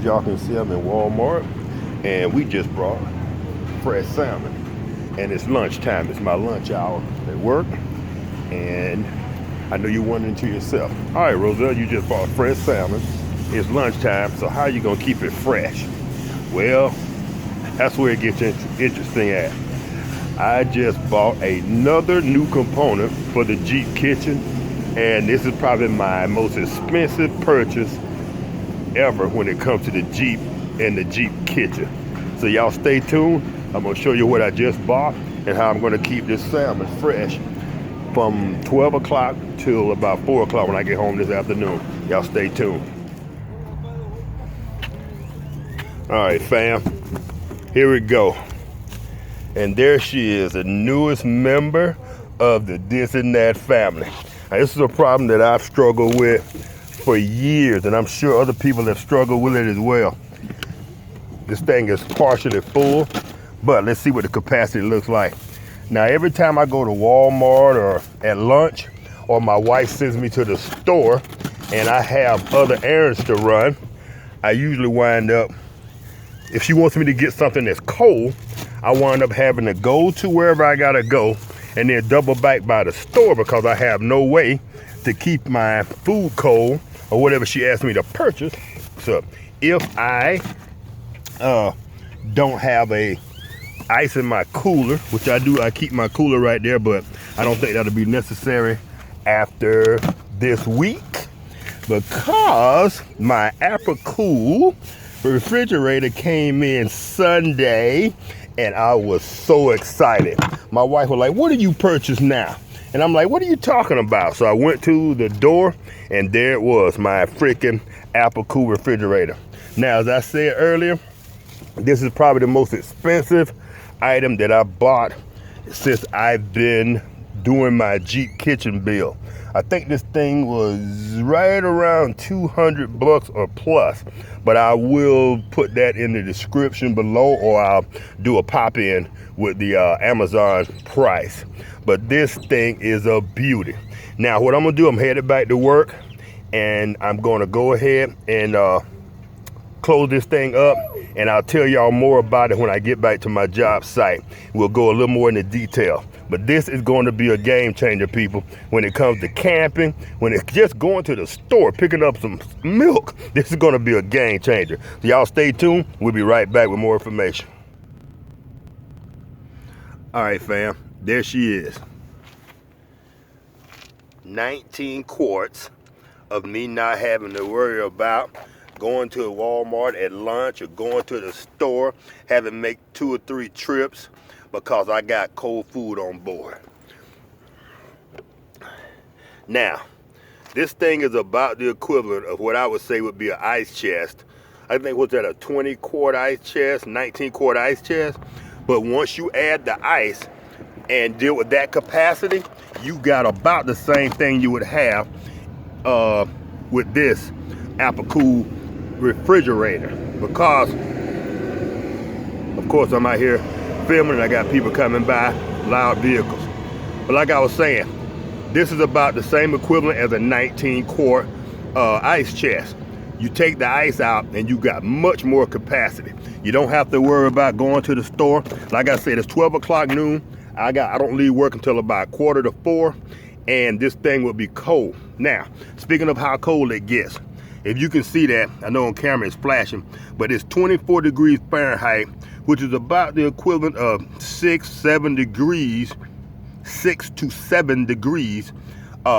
as y'all can see, I'm in Walmart, and we just brought fresh salmon. And it's lunchtime. It's my lunch hour at work. And I know you're wondering to yourself, all right, Rosel, you just bought fresh salmon. It's lunchtime, so how are you gonna keep it fresh? Well, that's where it gets interesting at. I just bought another new component for the Jeep kitchen, and this is probably my most expensive purchase ever when it comes to the Jeep and the Jeep kitchen. So y'all stay tuned. I'm gonna show you what I just bought and how I'm gonna keep this salmon fresh from 12 o'clock till about 4 o'clock when I get home this afternoon. Y'all stay tuned. All right, fam, here we go. And there she is, the newest member of the This&Dat family. Now, this is a problem that I've struggled with for years, and I'm sure other people have struggled with it as well. This thing is partially full, but let's see what the capacity looks like. Now, every time I go to Walmart or at lunch, or my wife sends me to the store and I have other errands to run, I usually wind up, if she wants me to get something that's cold, I wind up having to go to wherever I gotta go and then double back by the store because I have no way to keep my food cold or whatever she asked me to purchase. So if I don't have a ice in my cooler, which I do, I keep my cooler right there, but I don't think that'll be necessary after this week because my Apicool refrigerator came in Sunday and I was so excited. My wife was like, what did you purchase now? And I'm like, what are you talking about? So I went to the door and there it was, my freaking Apicool refrigerator. Now, as I said earlier, this is probably the most expensive item that I bought since I've been doing my Jeep kitchen build. I think this thing was right around 200 bucks or plus, but I will put that in the description below, or I'll do a pop in with the Amazon price. But this thing is a beauty. Now, what I'm gonna do, I'm headed back to work and I'm gonna go ahead and close this thing up, and I'll tell y'all more about it when I get back to my job site. We'll go a little more into detail. But this is going to be a game changer, people, when it comes to camping, when it's just going to the store, picking up some milk. This is going to be a game changer. So y'all stay tuned. We'll be right back with more information. All right, fam, there she is. 19 quarts of me not having to worry about going to a Walmart at lunch or going to the store, having to make 2 or 3 trips because I got cold food on board. Now, this thing is about the equivalent of what I would say would be an ice chest. I think, what's that, a 20 quart ice chest, 19 quart ice chest? But once you add the ice and deal with that capacity, you got about the same thing you would have with this Apicool refrigerator, because of course I'm out here filming and I got people coming by, loud vehicles. But like I was saying, this is about the same equivalent as a 19 quart ice chest. You take the ice out and you got much more capacity. You don't have to worry about going to the store. Like I said, it's 12 o'clock noon. I don't leave work until about 3:45, and this thing will be cold. Now, speaking of how cold it gets, if you can see that, I know on camera it's flashing, but it's 24 degrees Fahrenheit, which is about the equivalent of 6 to 7 degrees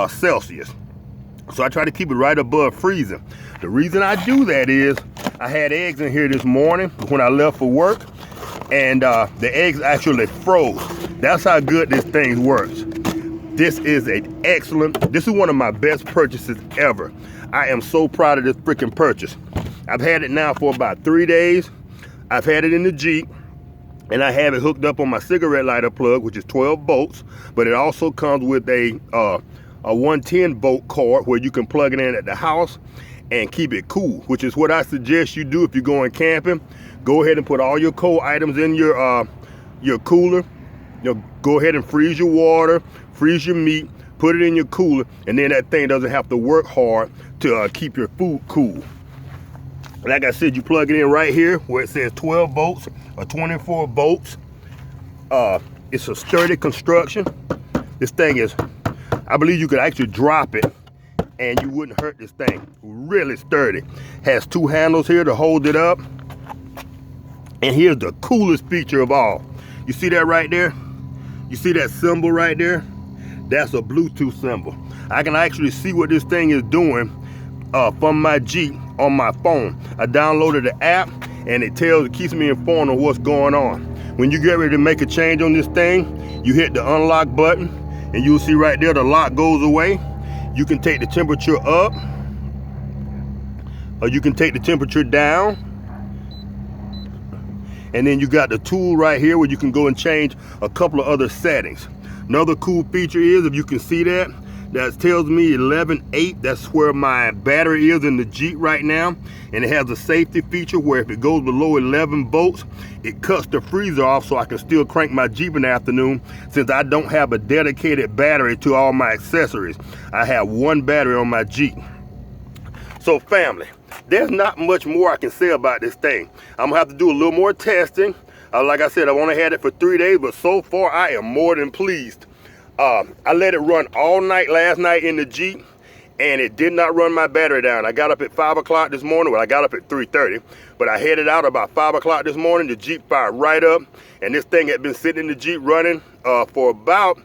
Celsius. So I try to keep it right above freezing. The reason I do that is I had eggs in here this morning when I left for work, and the eggs actually froze. That's how good this thing works. This is this is one of my best purchases ever. I am so proud of this freaking purchase. I've had it now for about 3 days. I've had it in the Jeep, and I have it hooked up on my cigarette lighter plug, which is 12 volts, but it also comes with a 110 volt cord where you can plug it in at the house and keep it cool, which is what I suggest you do if you're going camping. Go ahead and put all your cold items in your cooler. Go ahead and freeze your water, freeze your meat, put it in your cooler, and then that thing doesn't have to work hard to keep your food cool. Like I said, you plug it in right here where it says 12 volts or 24 volts. It's a sturdy construction. This thing is, I believe you could actually drop it and you wouldn't hurt this thing. Really sturdy. Has two handles here to hold it up. And here's the coolest feature of all. You see that right there? You see that symbol right there? That's a Bluetooth symbol. I can actually see what this thing is doing from my Jeep on my phone. I downloaded the app and it keeps me informed of what's going on. When you get ready to make a change on this thing, you hit the unlock button and you'll see right there the lock goes away. You can take the temperature up or you can take the temperature down. And then you got the tool right here where you can go and change a couple of other settings. Another cool feature is, if you can see that tells me 11.8. That's where my battery is in the Jeep right now. And it has a safety feature where if it goes below 11 volts, it cuts the freezer off so I can still crank my Jeep in the afternoon, since I don't have a dedicated battery to all my accessories. I have one battery on my Jeep. So family, there's not much more I can say about this thing. I'm gonna have to do a little more testing. Like I said, I've only had it for 3 days, but so far I am more than pleased. I let it run all night last night in the Jeep, and it did not run my battery down. I got up at 5 o'clock this morning. Well, I got up at 3:30, but I headed out about 5 o'clock this morning. The Jeep fired right up, and this thing had been sitting in the Jeep running for about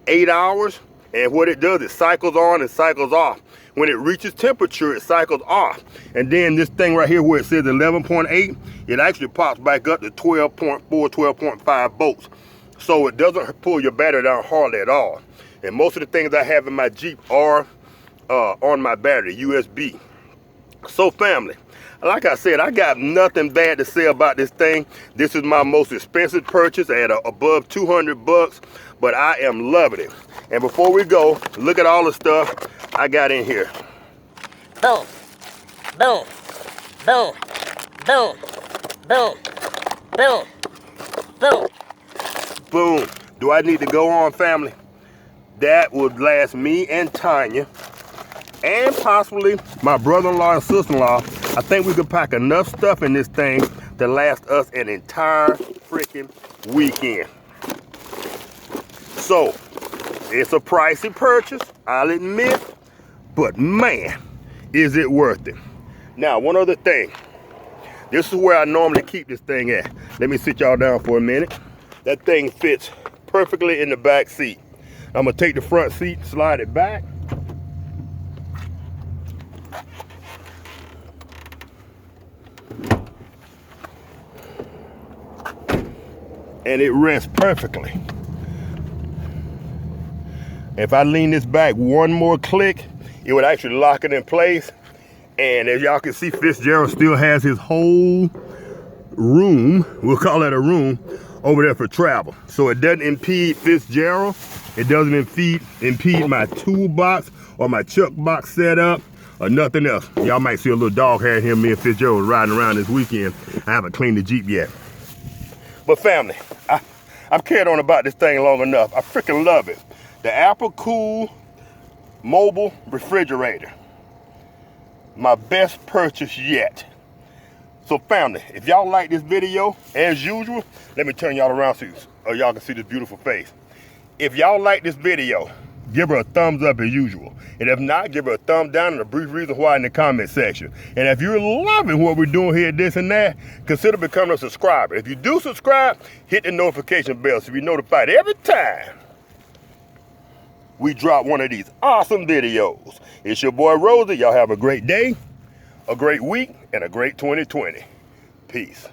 8 hours. And what it does, it cycles on and cycles off. When it reaches temperature, it cycles off. And then this thing right here where it says 11.8, it actually pops back up to 12.4, 12.5 volts. So it doesn't pull your battery down hardly at all. And most of the things I have in my Jeep are on my battery, USB. So family, like I said, I got nothing bad to say about this thing. This is my most expensive purchase at above 200 bucks, but I am loving it. And before we go, look at all the stuff I got in here. Boom, boom, boom, boom, boom, boom, boom. Boom. Do I need to go on, family? That would last me and Tanya, and possibly my brother-in-law and sister-in-law. I think we could pack enough stuff in this thing to last us an entire freaking weekend. So, it's a pricey purchase, I'll admit, but man, is it worth it. Now, one other thing. This is where I normally keep this thing at. Let me sit y'all down for a minute. That thing fits perfectly in the back seat. I'm gonna take the front seat, slide it back. And it rests perfectly. If I lean this back one more click, it would actually lock it in place. And as y'all can see, Fitzgerald still has his whole room, we'll call it a room, over there for travel. So it doesn't impede Fitzgerald. It doesn't impede my toolbox or my chuck box setup or nothing else. Y'all might see a little dog hair in here. Me and Fitzgerald was riding around this weekend. I haven't cleaned the Jeep yet. But family, I've carried on about this thing long enough. I freaking love it. The Apple Cool mobile refrigerator. My best purchase yet. So family, if y'all like this video, as usual, let me turn y'all around so y'all can see this beautiful face. If y'all like this video, give her a thumbs up as usual. And if not, give her a thumb down and a brief reason why in the comment section. And if you're loving what we're doing here, this and that, consider becoming a subscriber. If you do subscribe, hit the notification bell so you're notified every time we drop one of these awesome videos. It's your boy Rosel. Y'all have a great day, a great week, and a great 2020. Peace.